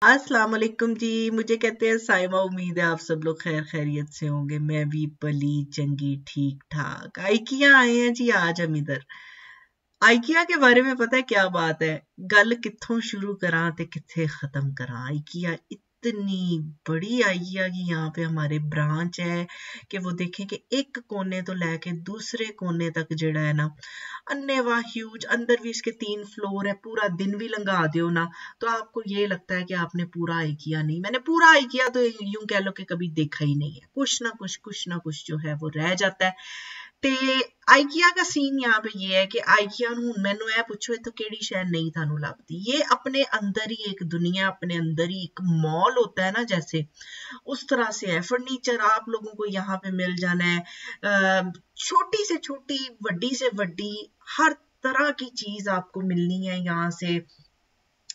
अस्सलाम वालेकुम जी। मुझे कहते हैं साइमा। उम्मीद है आप सब लोग खैर खैरियत से होंगे। मैं भी भली चंगी ठीक ठाक। आइकिया आए हैं जी आज हम इधर। आइकिया के बारे में पता है क्या बात है? गल कित्थों शुरू करा ते कित्थे खत्म करा। आइकिया इतनी बड़ी आइकिया की यहाँ पे हमारे ब्रांच है कि वो देखें कि एक कोने तो लेके दूसरे कोने तक जड़ा है ना, अन्नेवा ह्यूज। अंदर भी इसके 3 फ्लोर है। पूरा दिन भी लंघा दो ना तो आपको ये लगता है कि आपने पूरा आइकिया नहीं, मैंने पूरा आइकिया तो यूं कह लो कि कभी देखा ही नहीं है। कुछ ना कुछ जो है वो रह जाता है। ਤੇ ਆਈਕਿਆ का सीन यहाँ पे ये है कि आइकिया ਨੂੰ ਮੈਨੂੰ ਇਹ ਪੁੱਛੋ ਇਹ ਤੋਂ ਕਿਹੜੀ ਸ਼ੈ नहीं थानू लगती। ये अपने अंदर ही एक दुनिया, अपने अंदर ही एक मॉल होता है ना, जैसे उस तरह से है। फर्नीचर आप लोगों को यहाँ पे मिल जाना है, छोटी से छोटी वड्डी से वड्डी हर तरह की चीज आपको मिलनी है यहाँ से।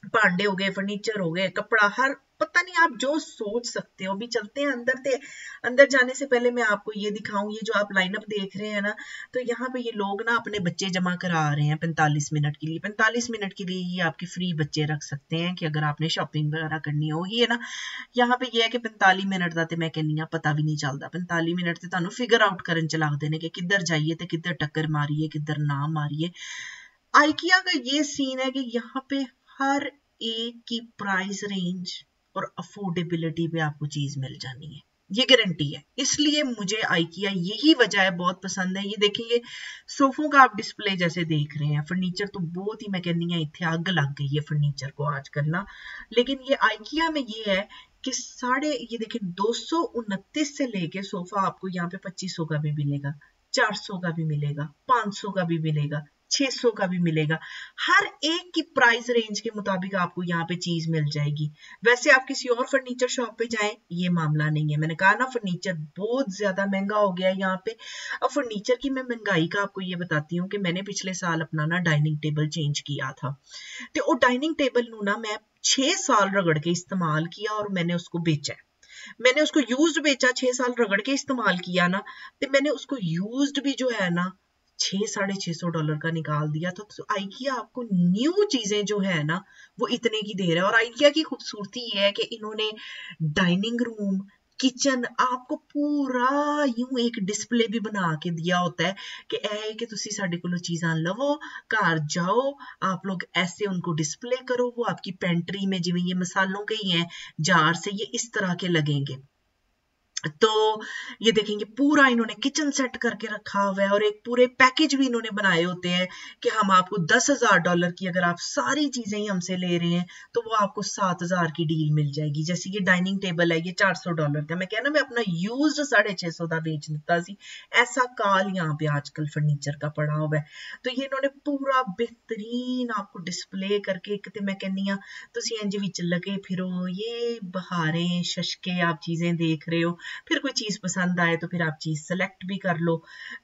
भांडे हो गए, फर्नीचर हो गए, कपड़ा, हर पता नहीं आप जो सोच सकते हो। भी चलते हैं अंदर। ते अंदर जाने से पहले मैं आपको ये दिखाऊं, ये जो आप लाइनअप देख रहे हैं ना, तो यहाँ पे ये लोग ना अपने बच्चे जमा करा रहे हैं 45 मिनट के लिए। 45 मिनट के लिए ये आपके फ्री बच्चे रख सकते हैं कि अगर आपने शॉपिंग वगैरह करनी हो। ही है ना, यहाँ पे ये है कि 45 मिनट का मैं कहनी हाँ पता भी नहीं चलता। 45 मिनट से तुहानू फिगर आउट करन च लगदे ने कि किधर जाइए तो किधर टक्कर मारिए, किधर ना मारिए। आइकिया का ये सीन है कि यहाँ पे हर एक की प्राइस रेंज और अफोर्डेबिलिटी पे आपको चीज मिल जानी है, ये गारंटी है। इसलिए मुझे आइकिया यही वजह है बहुत पसंद है। ये देखेंगे सोफों का आप डिस्प्ले जैसे देख रहे हैं, फर्नीचर तो बहुत ही मैं कहनी है इतने आग लग गई है फर्नीचर को आजकल ना। लेकिन ये आइकिया में ये है कि ये देखिए 229 से लेके सोफा आपको यहाँ पे 2500 का भी मिलेगा, 400 का भी मिलेगा, 500 का भी मिलेगा, 600 का भी मिलेगा। हर एक की प्राइस रेंज के मुताबिक आपको यहाँ पे चीज मिल जाएगी। वैसे आप किसी और फर्नीचर शॉप पे जाएं, ये मामला नहीं है। मैंने कहा ना फर्नीचर बहुत ज्यादा महंगा हो गया है यहाँ पे। अब फर्नीचर की मैं महंगाई का आपको ये बताती हूँ कि मैंने पिछले साल अपना ना डाइनिंग टेबल चेंज किया था। तो वो डाइनिंग टेबल नू ना मैं 6 साल रगड़ के इस्तेमाल किया और मैंने उसको बेचा है। मैंने उसको यूज्ड बेचा, 6 साल रगड़ के इस्तेमाल किया ना, तो मैंने उसको यूज्ड भी जो है ना $600-650 का निकाल दिया था। तो आइकिया आपको न्यू चीजें जो है ना वो इतने की दे रहा है। और आइकिया की खूबसूरती ये है कि इन्होंने डाइनिंग रूम, किचन आपको पूरा यूं एक डिस्प्ले भी बना के दिया होता है कि ऐ कि तुसी साडे कोलों चीज़ां लवो, घर जाओ, आप लोग ऐसे उनको डिस्प्ले करो। वो आपकी पेंट्री में जिवें ये मसालों के ही हैं जार से, ये इस तरह के लगेंगे। तो ये देखेंगे पूरा इन्होंने किचन सेट करके रखा हुआ है और एक पूरे पैकेज भी इन्होंने बनाए होते हैं कि हम आपको $10,000 की अगर आप सारी चीजें ही हमसे ले रहे हैं तो वो आपको 7,000 की डील मिल जाएगी। जैसे ये डाइनिंग टेबल है, ये $400 का। मैं कहना मैं अपना यूज्ड 650 का बेच दिता सी। ऐसा काल यहाँ पे आजकल फर्नीचर का पड़ा हुआ है। तो ये इन्होंने पूरा बेहतरीन आपको डिस्प्ले करके, एक मैं कहनी हाँ तुसी इंज विच लगे फिरो, ये बहारें शशके आप चीजें देख रहे हो। फिर कोई चीज पसंद आए तो फिर आप चीज सेलेक्ट भी कर लो।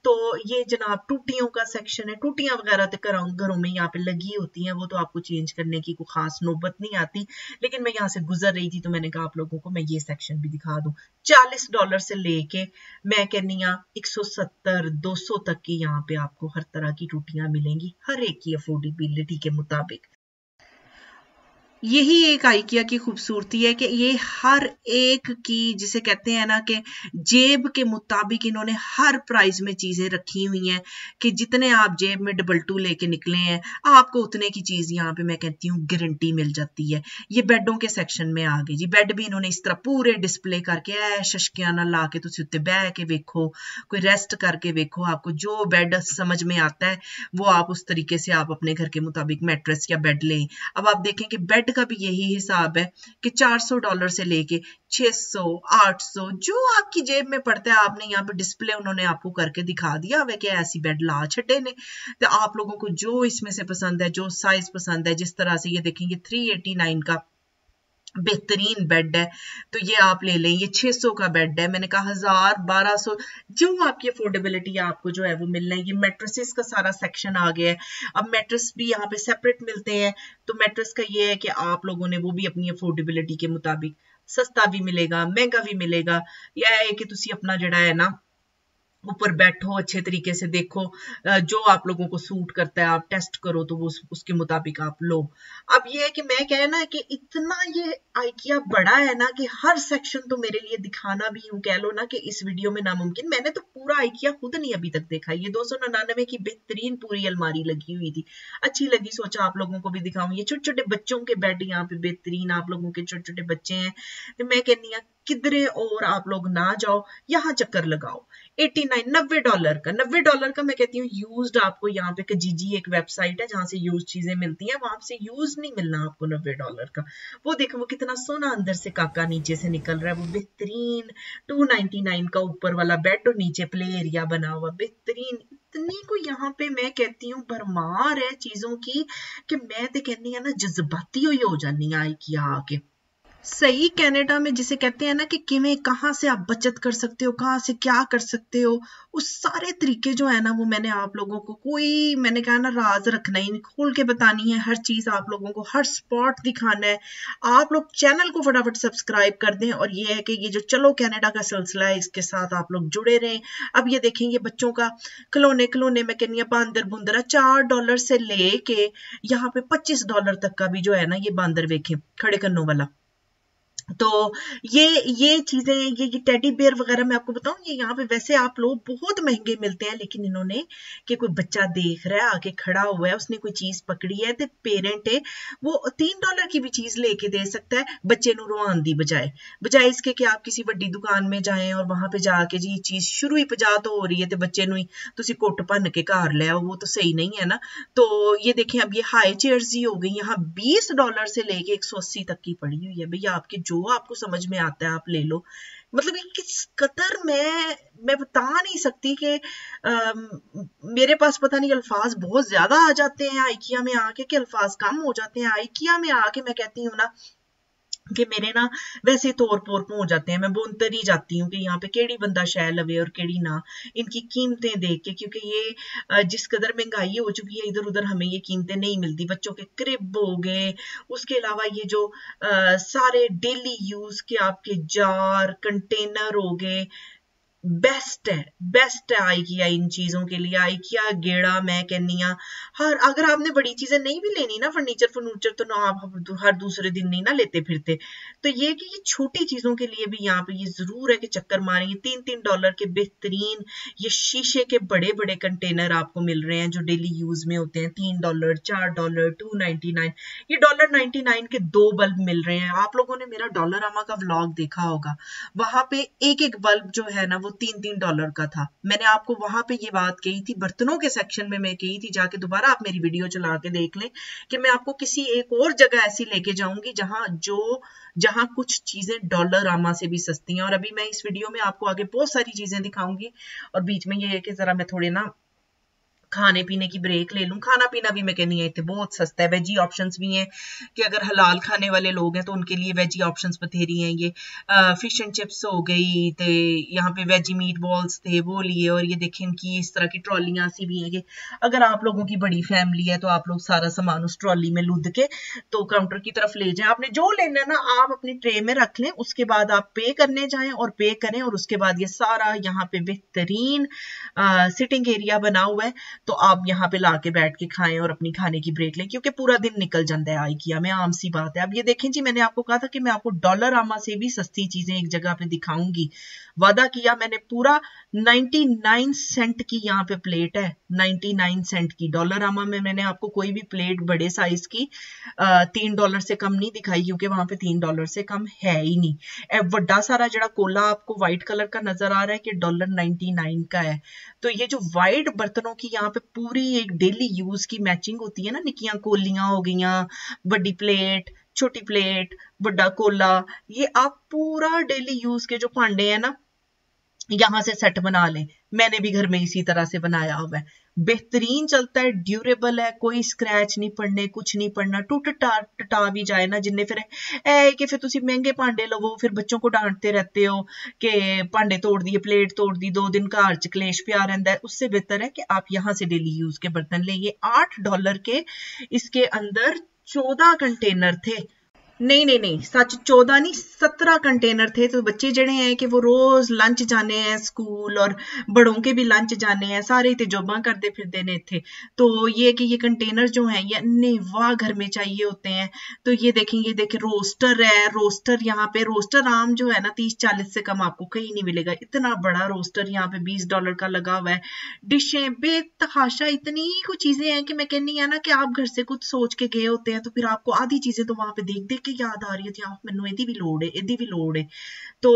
तो ये जनाब टूटियों का सेक्शन है। टूटियां वगैरह तो घरों में यहाँ पे लगी होती हैं, वो तो आपको चेंज करने की कोई खास नौबत नहीं आती। लेकिन मैं यहाँ से गुजर रही थी तो मैंने कहा आप लोगों को मैं ये सेक्शन भी दिखा दूं। $40 से लेके मैं कहनी हाँ 170-200 तक की यहाँ पे आपको हर तरह की टूटियां मिलेंगी, हर एक की अफोर्डेबिलिटी के मुताबिक। यही एक आइकिया की खूबसूरती है कि ये हर एक की जिसे कहते हैं ना कि जेब के मुताबिक इन्होंने हर प्राइस में चीजें रखी हुई हैं कि जितने आप जेब में डबल टू लेके निकले हैं आपको उतने की चीज यहाँ पे मैं कहती हूँ गारंटी मिल जाती है। ये बेडों के सेक्शन में आ गए जी। बेड भी इन्होंने इस तरह पूरे डिस्प्ले करके शशकियां ना ला के तुसी उत्ते बह के वेखो, कोई रेस्ट करके वेखो, आपको जो बेड समझ में आता है वो आप उस तरीके से आप अपने घर के मुताबिक मैट्रेस या बेड लें। अब आप देखें कि बेड का भी यही हिसाब है कि $400 से लेके 600, 800 जो आपकी जेब में पड़ता है। आपने यहाँ पे डिस्प्ले उन्होंने आपको करके दिखा दिया वे कि ऐसी बेड ला छटे ने। तो आप लोगों को जो इसमें से पसंद है, जो साइज पसंद है, जिस तरह से ये देखेंगे 389 का बेहतरीन बेड है तो ये आप ले लें। ये 600 का बेड है, मैंने कहा 1000-1200 जो आपकी अफोर्डेबिलिटी आपको जो है वो मिलना है। ये मैट्रेसेस का सारा सेक्शन आ गया है। अब मैट्रेस भी यहाँ पे सेपरेट मिलते हैं। तो मैट्रेस का ये है कि आप लोगों ने वो भी अपनी अफोर्डेबिलिटी के मुताबिक सस्ता भी मिलेगा, महंगा भी मिलेगा। यह है कि तुसी अपना जड़ा है ना ऊपर बैठो, अच्छे तरीके से देखो, जो आप लोगों को सूट करता है आप टेस्ट करो, तो वो उसके मुताबिक आप लो। अब ये है कि मैं कहना है कि इतना ये आइकिया बड़ा है ना कि हर सेक्शन तो मेरे लिए दिखाना भी यूं कह लो ना कि इस वीडियो में नामुमकिन। मैंने तो पूरा आइकिया खुद नहीं अभी तक देखा। ये 299 की बेहतरीन पूरी अलमारी लगी हुई थी, अच्छी लगी, सोचा आप लोगों को भी दिखाऊं। ये छोटे छोटे बच्चों के बेड यहाँ पे बेहतरीन, आप लोगों के छोटे छोटे बच्चे हैं, तो मैं कहनी है किधरे और आप लोग ना जाओ, यहाँ चक्कर लगाओ। $89 का, $90 का मैं कहती हूँ यूज्ड। आपको यहाँ पे कजीजी एक वेबसाइट है जहां से यूज चीजें मिलती हैं, वहां से यूज नहीं मिलना आपको $90 का। वो देखो वो कितना सोना अंदर से काका नीचे से निकल रहा है, वो बेहतरीन। $299 का ऊपर वाला बेड और नीचे प्ले एरिया बना हुआ, बेहतरीन। इतनी को यहाँ पे मैं कहती हूँ भरमार है चीजों की कि मैं तो कहनी है ना जज्बाती हुई हो जानी आई कि आके सही। कनाडा में जिसे कहते हैं ना कि किवें कहाँ से आप बचत कर सकते हो, कहाँ से क्या कर सकते हो, उस सारे तरीके जो है ना वो मैंने आप लोगों को, कोई मैंने कहा ना राज रखना ही नहीं, खोल के बतानी है हर चीज आप लोगों को, हर स्पॉट दिखाना है। आप लोग चैनल को फटाफट सब्सक्राइब कर दें, और ये है कि ये जो चलो कनाडा का सिलसिला है इसके साथ आप लोग जुड़े रहें। अब ये देखेंगे बच्चों का खिलौने मैं कहनी है बांदर बुंदर $4 से लेके यहाँ पे $25 तक का भी जो है ना ये बांदर देखे खड़े करने वाला। तो ये चीजें, ये टेडी बेयर वगैरह मैं आपको बताऊं, ये यहाँ पे वैसे आप लोग बहुत महंगे मिलते हैं, लेकिन इन्होंने कि कोई बच्चा देख रहा है आके खड़ा हुआ है, उसने कोई चीज पकड़ी है, तो पेरेंट है वो $3 की भी चीज लेके दे सकता है बच्चे नू रोआन दी बजाय इसके कि आप किसी बड़ी दुकान में जाएं और वहां पे जाके जी चीज शुरू ही 50 तो हो रही है तो बच्चे नू ही तुसी कुट भन के घर ले आओ, वो तो सही नहीं है ना। तो ये देखें अब ये हाई चेयर्स ही हो गई, यहाँ $20 से लेके 180 तक की पड़ी हुई है। भैया आपके जो आपको समझ में आता है आप ले लो। मतलब ये किस कदर मैं बता नहीं सकती कि मेरे पास पता नहीं अल्फाज बहुत ज्यादा आ जाते हैं आइकिया में आके कि अल्फाज कम हो जाते हैं। आइकिया में आके मैं कहती हूँ ना कि मेरे ना वैसे तौर पोर हो जाते हैं, मैं बोलते ही जाती हूँ कि यहाँ पे केड़ी बंदा शै लवे और केड़ी ना, इनकी कीमतें देख के, क्योंकि ये जिस कदर महंगाई हो चुकी है इधर उधर हमें ये कीमतें नहीं मिलती। बच्चों के क्रिब हो गए, उसके अलावा ये जो सारे डेली यूज के आपके जार कंटेनर हो गए, बेस्ट है आइकिया इन चीजों के लिए। आइकिया गेड़ा मैं कहनी हर, अगर आपने बड़ी चीजें नहीं भी लेनी ना फर्नीचर तो ना आप हर दूसरे दिन नहीं ना लेते फिरते, तो ये कि ये छोटी चीजों के लिए भी यहाँ पे ये जरूर है कि चक्कर मारेंगे। $3 के बेहतरीन ये शीशे के बड़े बड़े कंटेनर आपको मिल रहे हैं जो डेली यूज में होते हैं, $3 $4 $2.99, ये $1.99 के 2 बल्ब मिल रहे हैं। आप लोगों ने मेरा डॉलरामा का व्लॉग देखा होगा, वहां पे एक एक बल्ब जो है ना वो $3 का था। मैंने आपको वहां पे ये बात कही थी, बर्तनों के सेक्शन में मैं कही थी, जाके दोबारा आप मेरी वीडियो चला के देख लें कि मैं आपको किसी एक और जगह ऐसी लेके जाऊंगी जहां कुछ चीजें डॉलरामा से भी सस्ती हैं। और अभी मैं इस वीडियो में आपको आगे बहुत सारी चीजें दिखाऊंगी, और बीच में ये है कि जरा मैं थोड़े ना खाने पीने की ब्रेक ले लूं। खाना पीना भी मैं कहनी है इतने बहुत सस्ता है, वेजी ऑप्शंस भी हैं कि अगर हलाल खाने वाले लोग हैं तो उनके लिए वेजी ऑप्शंस बथेरी हैं। ये फिश एंड चिप्स हो गई, तो यहाँ पे वेजी मीट बॉल्स थे वो लिए, और ये देखें इनकी इस तरह की ट्रॉलियां सी भी हैं कि अगर आप लोगों की बड़ी फैमिली है तो आप लोग सारा सामान उस ट्रॉली में लुद के तो काउंटर की तरफ ले जाएं। आपने जो लेना है ना आप अपनी ट्रे में रख लें, उसके बाद आप पे करने जाएं और पे करें, और उसके बाद ये सारा यहाँ पे बेहतरीन सिटिंग एरिया बना हुआ है, तो आप यहाँ पे लाके बैठ के खाएं और अपनी खाने की ब्रेक लें, क्योंकि पूरा दिन निकल जाता है आइकिया में, आम सी बात है। अब ये देखें जी, मैंने आपको कहा था कि मैं आपको डॉलरामा से भी सस्ती चीजें एक जगह पे दिखाऊंगी, वादा किया मैंने पूरा। 99 सेंट की यहाँ पे प्लेट है, 99 सेंट की। डॉलरामा में मैंने आपको कोई भी प्लेट बड़े साइज की $3 से कम नहीं दिखाई, क्योंकि वहां पे $3 से कम है ही नहीं। बड़ा सारा जड़ा कोला आपको व्हाइट कलर का नजर आ रहा है कि $1.99 का है। तो ये जो व्हाइट बर्तनों की यहाँ पे पूरी एक डेली यूज की मैचिंग होती है ना, निक्कियां कोलियां हो गईयां, बड़ी प्लेट, छोटी प्लेट, बड़ा कोला, ये आप पूरा डेली यूज के जो भांडे हैं ना यहां से सेट बना लें। मैंने भी घर में इसी तरह से बनाया हुआ है, बेहतरीन चलता है, ड्यूरेबल है, कोई स्क्रैच नहीं पड़ने, कुछ नहीं पड़ना, टूट टटा भी जाए ना जिन्ने फिर है कि फिर तुसी महंगे भांडे लवो, फिर बच्चों को डांटते रहते हो कि भांडे तोड़ दिए, प्लेट तोड़ दी, 2 दिन घर च कलेश पिया रहता है। उससे बेहतर है कि आप यहाँ से डेली यूज के बर्तन लें। ये $8 के इसके अंदर 14 कंटेनर थे, नहीं नहीं नहीं, सच 14 नहीं 17 कंटेनर थे। तो बच्चे जड़े हैं कि वो रोज लंच जाने हैं स्कूल, और बड़ों के भी लंच जाने हैं, सारे ते जॉबां करते फिरदे ने थे। तो ये कि ये कंटेनर जो हैं ये अन्ने वाह घर में चाहिए होते हैं। तो ये देखें, ये देखें रोस्टर है, रोस्टर यहाँ पे रोस्टर आम जो है ना 30-40 से कम आपको कहीं नहीं मिलेगा। इतना बड़ा रोस्टर यहाँ पे $20 का लगा हुआ है। डिशें बेतहाशा इतनी कुछ चीजें हैं कि मैं कहनी है ना कि आप घर से कुछ सोच के गए होते हैं तो फिर आपको आधी चीजें तो वहां पे देख देख के याद आ रही होती हैं, मैनू एदी भी लोड़ है, एदी भी लोड़ है। तो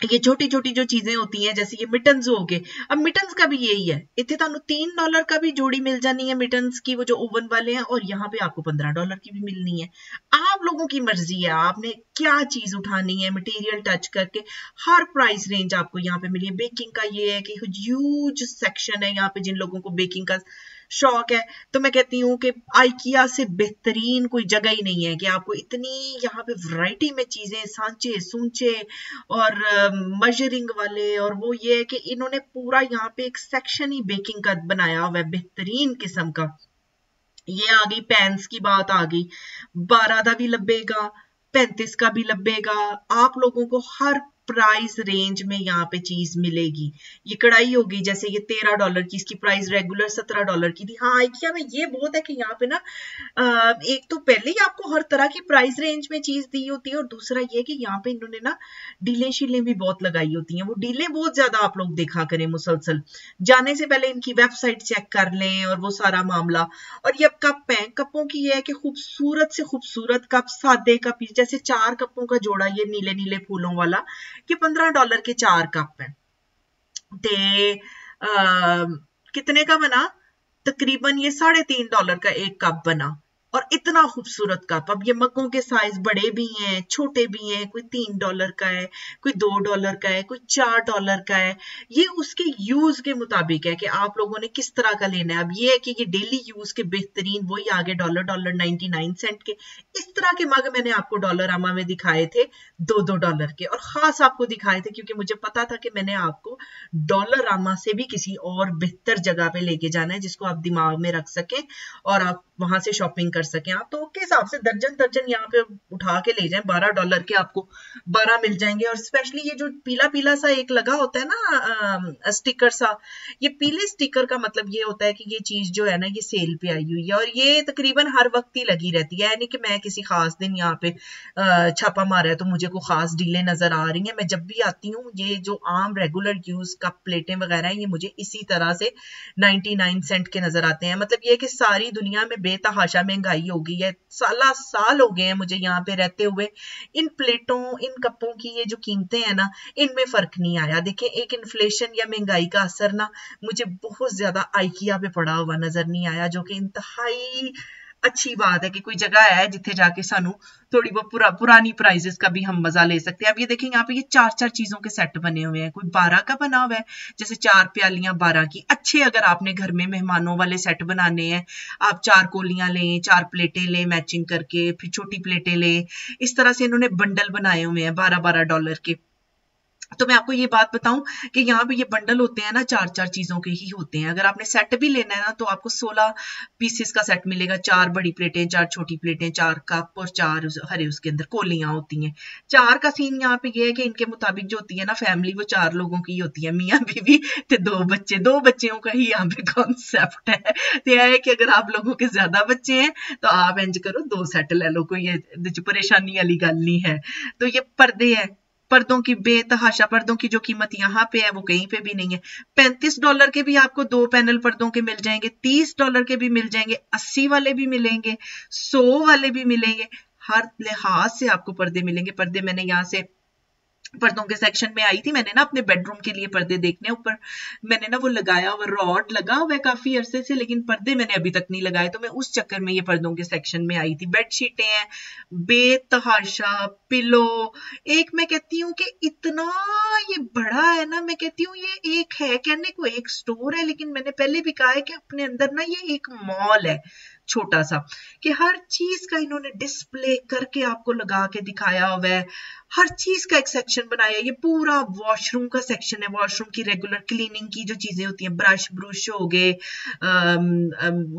ये छोटी छोटी जो चीजें होती हैं, जैसे ये मिटन्स हो गए। अब मिटन्स का भी यही है, इतने तानू $3 का भी जोड़ी मिल जानी है मिटन्स की, वो जो ओवन वाले हैं, और यहाँ पे आपको $15 की भी मिलनी है। आप लोगों की मर्जी है आपने क्या चीज उठानी है, मटेरियल टच करके हर प्राइस रेंज आपको यहाँ पे मिली है। बेकिंग का ये है कि ह्यूज सेक्शन है यहाँ पे जिन लोगों को बेकिंग का शौक है। तो मैं कहती हूँ कि आइकिया से बेहतरीन कोई जगह ही नहीं है कि आपको इतनी यहाँ पे वैरायटी में चीजें, सांचे सूंचे और मजरिंग वाले। और वो ये है कि इन्होंने पूरा यहाँ पे एक सेक्शन ही बेकिंग का बनाया हुआ है बेहतरीन किस्म का। ये आ गई पैंस की बात आ गई, 12 का भी लबेगा, 35 का भी लबेगा। आप लोगों को हर प्राइस रेंज में यहाँ पे चीज मिलेगी। ये कढ़ाई होगी जैसे ये $13 की, इसकी प्राइस रेगुलर $17 की थी। हाँ आइकिया में ये बहुत है कि यहाँ पे ना एक तो पहले ही आपको हर तरह की प्राइस रेंज में चीज दी होती है, और दूसरा ये कि यहाँ पे इन्होंने ना डीलें शीलें भी बहुत लगाई होती हैं। वो डीलें बहुत ज्यादा आप लोग देखा करें मुसलसल, जाने से पहले इनकी वेबसाइट चेक कर लें और वो सारा मामला। और ये कप है, कपों की ये है कि खूबसूरत से खूबसूरत कप, सादे कप, जैसे 4 कपों का जोड़ा ये नीले नीले फूलों वाला, कि $15 के 4 कप हैं। ते कितने का बना, तकरीबन ये $3.5 का एक कप बना, और इतना खूबसूरत कप। अब ये मग्गों के साइज बड़े भी हैं छोटे भी हैं, कोई $3 का है, कोई $2 का है, कोई $4 का है। ये उसके यूज के मुताबिक है कि आप लोगों ने किस तरह का लेना है। अब ये है कि ये डेली यूज के बेहतरीन वही आगे $99 के इस तरह के मग मैंने आपको डॉलरामा में दिखाए थे, $2 के, और खास आपको दिखाए थे क्योंकि मुझे पता था कि मैंने आपको डॉलरामा से भी किसी और बेहतर जगह पे लेके जाना है जिसको आप दिमाग में रख सकें और आप वहां से शॉपिंग कर सकें। आप तो के हिसाब से दर्जन दर्जन यहाँ पे उठा के ले जाएं, $12 के आपको 12 मिल जाएंगे। और स्पेशली ये जो पीला पीला सा एक लगा होता है ना स्टिकर सा, ये पीले स्टिकर का मतलब ये होता है कि ये चीज जो है ना ये सेल पे आई हुई है, और ये तकरीबन हर वक्त ही लगी रहती है। यानी कि मैं किसी खास दिन यहाँ पे छापा मारा है तो मुझे को खास डीलें नजर आ रही हैं। मैं जब भी आती हूँ ये जो आम रेगुलर यूज कप प्लेटें वगैरह हैं ये मुझे इसी तरह से 99 सेंट के नजर आते हैं। मतलब ये कि सारी दुनिया में बेतहाशा महंगाई हो गई है, साल हो गए हैं मुझे यहाँ पे रहते हुए, इन प्लेटों इन कपों की ये जो कीमतें हैं ना इनमें फर्क नहीं आया। देखें एक इन्फ्लेशन या महंगाई का असर ना मुझे बहुत ज्यादा आइकिया पे पड़ा हुआ नजर नहीं आया, जो कि इंतहाई अच्छी बात है कि कोई जगह है जिथे जाके सानू थोड़ी बहुत पुरानी प्राइजेस का भी हम मजा ले सकते हैं। अब ये देखें यहाँ पे ये 4 चीजों के सेट बने हुए हैं, कोई 12 का बना हुआ है, जैसे 4 प्यालियां 12 की अच्छे। अगर आपने घर में मेहमानों वाले सेट बनाने हैं, आप 4 कोलियां लें, 4 प्लेटें लें मैचिंग करके, फिर छोटी प्लेटें लें। इस तरह से इन्होंने बंडल बनाए हुए हैं $12 के। तो मैं आपको ये बात बताऊं कि यहाँ पे ये बंडल होते हैं ना 4 चीजों के ही होते हैं। अगर आपने सेट भी लेना है ना तो आपको 16 पीसेस का सेट मिलेगा, 4 बड़ी प्लेटें, 4 छोटी प्लेटें, 4 कप और 4 हरे उसके अंदर कोलियां होती हैं। 4 का सीन यहाँ पे ये है कि इनके मुताबिक जो होती है ना फैमिली वो 4 लोगों की होती है, मियाँ बीवी ते 2 बच्चे, 2 बच्चों का ही यहाँ पे कॉन्सेप्ट है। तो यह है कि अगर आप लोगों के ज्यादा बच्चे हैं तो आप इंज करो 2 सेट ले लो, कोई ये परेशानी वाली गल नहीं है। तो ये पर्दे हैं, पर्दों की बेतहाशा पर्दों की जो कीमत यहाँ पे है वो कहीं पे भी नहीं है। $35 के भी आपको 2 पैनल पर्दों के मिल जाएंगे, $30 के भी मिल जाएंगे, 80 वाले भी मिलेंगे, 100 वाले भी मिलेंगे, हर लिहाज से आपको पर्दे मिलेंगे। पर्दे मैंने यहाँ से पर्दों के सेक्शन में आई थी, मैंने ना अपने बेडरूम के लिए पर्दे देखने, ऊपर मैंने ना वो लगाया हुआ रॉड लगा हुआ है काफी अरसे से, लेकिन पर्दे मैंने अभी तक नहीं लगाए, तो मैं उस चक्कर में ये पर्दों के सेक्शन में आई थी। बेडशीटें हैं बेतहाशा, पिलो, एक मैं कहती हूँ कि इतना ये बड़ा है ना, मैं कहती हूँ ये एक है कहने को एक स्टोर है, लेकिन मैंने पहले भी कहा है कि अपने अंदर ना ये एक मॉल है। छोटा सा, कि हर चीज का इन्होंने डिस्प्ले करके आपको लगा के दिखाया हुआ है, हर चीज का एक सेक्शन बनाया। ये पूरा वॉशरूम का सेक्शन है, वॉशरूम की रेगुलर क्लीनिंग की जो चीजें होती हैं, ब्रश ब्रुश हो गए,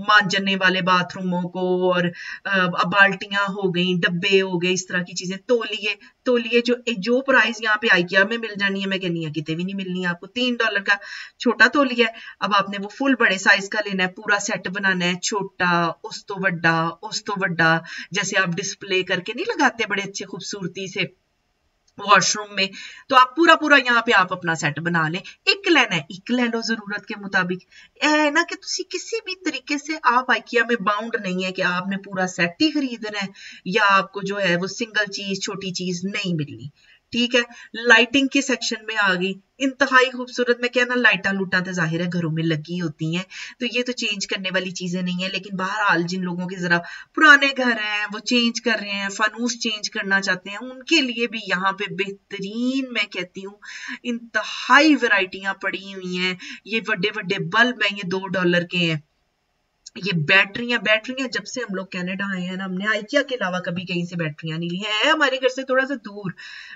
मांजने वाले बाथरूमों को, और बाल्टियां हो गई, डब्बे हो गए, इस तरह की चीजें, तौलिए तौलिए जो प्राइस यहाँ पे आइकिया में मिल जानी है, मैं कहनी है कितने भी नहीं मिलनी है आपको। $3 का छोटा तौलिया है, अब आपने वो फुल बड़े साइज का लेना है, पूरा सेट बनाना है, छोटा उस तो वड्डा, जैसे आप डिस्प्ले करके नहीं लगाते बड़े अच्छे खूबसूरती से वॉशरूम में, तो आप पूरा यहाँ पे आप अपना सेट बना लें। एक लेना है, एक ले लो जरूरत के मुताबिक। है ना कि तुसी किसी भी तरीके से आप आइकिया में बाउंड नहीं है कि आपने पूरा सेट ही खरीदना है, या आपको जो है वो सिंगल चीज छोटी चीज नहीं मिलनी। ठीक है, लाइटिंग के सेक्शन में आ गई, इंतहाई खूबसूरत। मैं कहना लाइटा लूटा तो जाहिर है घरों में लगी होती हैं, तो ये तो चेंज करने वाली चीजें नहीं है, लेकिन बहरहाल जिन लोगों के जरा पुराने घर हैं, वो चेंज कर रहे हैं, फानूस चेंज करना चाहते हैं, उनके लिए भी यहाँ पे बेहतरीन, मैं कहती हूँ इंतहाई वैरायटियां पड़ी हुई हैं। ये बड़े बड़े बल्ब हैं, ये $2 के हैं। ये बैटरियां जब से हम लोग कनाडा आए हैं ना, हमने आइकिया के अलावा कभी कहीं से बैटरियां नहीं ली है। हमारे घर से थोड़ा सा दूर,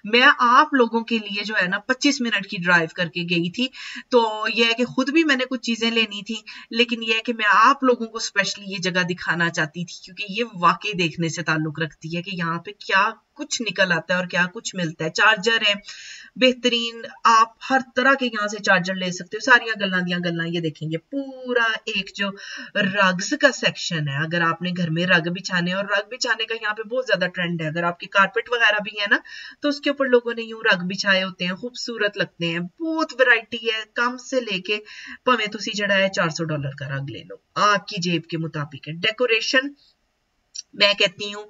मैं आप लोगों के लिए जो है ना 25 मिनट की ड्राइव करके गई थी, तो यह है कि खुद भी मैंने कुछ चीजें लेनी थी, लेकिन यह है कि मैं आप लोगों को स्पेशली ये जगह दिखाना चाहती थी, क्योंकि ये वाकई देखने से ताल्लुक रखती है कि यहाँ पे क्या कुछ निकल आता है और क्या कुछ मिलता है। चार्जर है बेहतरीन, आप हर तरह के यहाँ से चार्जर ले सकते हो, सारियां गल्लां ये देखेंगे। पूरा एक जो रग्स का सेक्शन है, अगर आपने घर में रग बिछाने, और रग बिछाने का यहाँ पे बहुत ज्यादा ट्रेंड है, अगर आपकी कारपेट वगैरह भी है ना, तो उसके ऊपर लोगों ने यूं रग बिछाए होते हैं, खूबसूरत लगते हैं। बहुत वैरायटी है, कम से लेके भावें तुसी जड़ा है $400 का रग ले लो, आपकी जेब के मुताबिक है। डेकोरेशन मैं कहती हूँ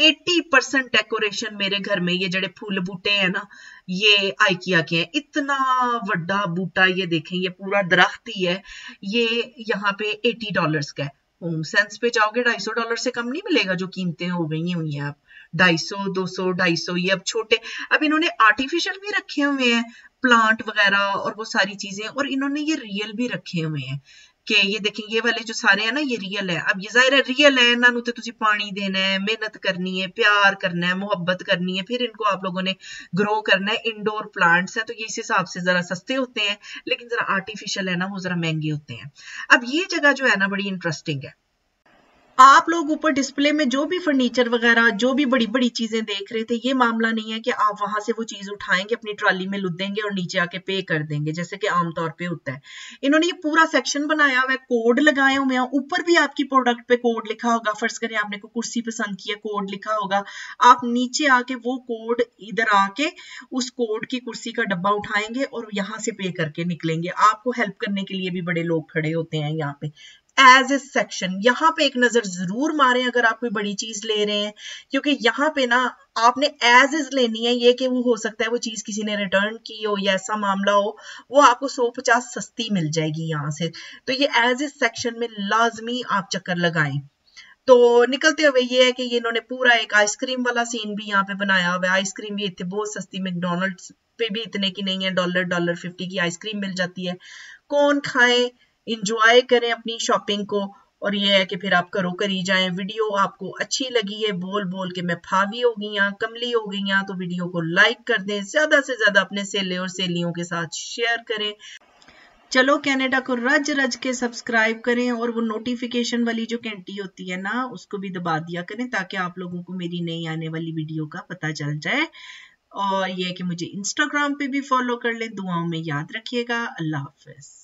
80% डेकोरेशन मेरे घर में, ये जड़े फूल बूटे हैं ना, ये आइकिया के हैं। इतना बड़ा बूटा, ये देखें, ये पूरा दरख्त ही है, ये यहाँ पे $80 का है। होम सेंस पे जाओगे $250 से कम नहीं मिलेगा, जो कीमतें हो गई हुई हैं अब 250, 200, 250। ये अब छोटे, अब इन्होंने आर्टिफिशियल भी रखे हुए हैं, प्लांट वगैरह और वो सारी चीजें, और इन्होंने ये रियल भी रखे हुए हैं कि ये देखें, ये वाले जो सारे हैं ना, ये रियल है। अब ये जाहिर है रियल है, इन्होंने तो तुझे पानी देना है, मेहनत करनी है, प्यार करना है, मोहब्बत करनी है, फिर इनको आप लोगों ने ग्रो करना है। इंडोर प्लांट्स है, तो ये इस हिसाब से जरा सस्ते होते हैं, लेकिन जरा आर्टिफिशियल है ना, वो जरा महंगे होते हैं। अब ये जगह जो है ना बड़ी इंटरेस्टिंग है। आप लोग ऊपर डिस्प्ले में जो भी फर्नीचर वगैरह, जो भी बड़ी बड़ी चीजें देख रहे थे, ये मामला नहीं है कि आप वहां से वो चीज उठाएंगे, अपनी ट्रॉली में लुदेंगे और नीचे आके पे कर देंगे, जैसे कि आमतौर पे होता है। इन्होंने ये पूरा सेक्शन बनाया हुआ है, कोड लगाए हुए हैं, ऊपर भी आपकी प्रोडक्ट पे कोड लिखा होगा। फर्ज करें आपने कोई कुर्सी पसंद की है, कोड लिखा होगा, आप नीचे आके वो कोड, इधर आके उस कोड की कुर्सी का डब्बा उठाएंगे और यहाँ से पे करके निकलेंगे। आपको हेल्प करने के लिए भी बड़े लोग खड़े होते हैं यहाँ पे। एज ए सेक्शन, यहाँ पे एक नजर जरूर मारें अगर आप कोई बड़ी चीज ले रहे हैं, क्योंकि यहाँ पे ना आपने एज इज लेनी है। ये कि वो हो सकता है वो चीज किसी ने रिटर्न की हो या ऐसा मामला हो, वो आपको 150 सस्ती मिल जाएगी यहाँ से। तो ये एज इज सेक्शन में लाजमी आप चक्कर लगाएं। तो निकलते हुए ये है कि ये इन्होंने पूरा एक आइसक्रीम वाला सीन भी यहाँ पे बनाया हुआ है। आइसक्रीम भी इतने बहुत सस्ती, मैकडोनल्ड्स पे भी इतने की नहीं है, $1.50 की आइसक्रीम मिल जाती है। कौन खाए, इंजॉय करें अपनी शॉपिंग को, और ये है कि फिर आप करो करी जाएं। वीडियो आपको अच्छी लगी है, बोल बोल के मैं फावी हो गई हैं, कमली हो गई हैं, तो वीडियो को लाइक कर दें, ज्यादा से ज्यादा अपने सहेले और सहेलियों के साथ शेयर करें। चलो कनाडा को रज रज के सब्सक्राइब करें, और वो नोटिफिकेशन वाली जो घंटी होती है ना, उसको भी दबा दिया करें, ताकि आप लोगों को मेरी नई आने वाली वीडियो का पता चल जाए। और ये कि मुझे इंस्टाग्राम पे भी फॉलो कर लें। दुआओं में याद रखिएगा। अल्लाह हाफिज।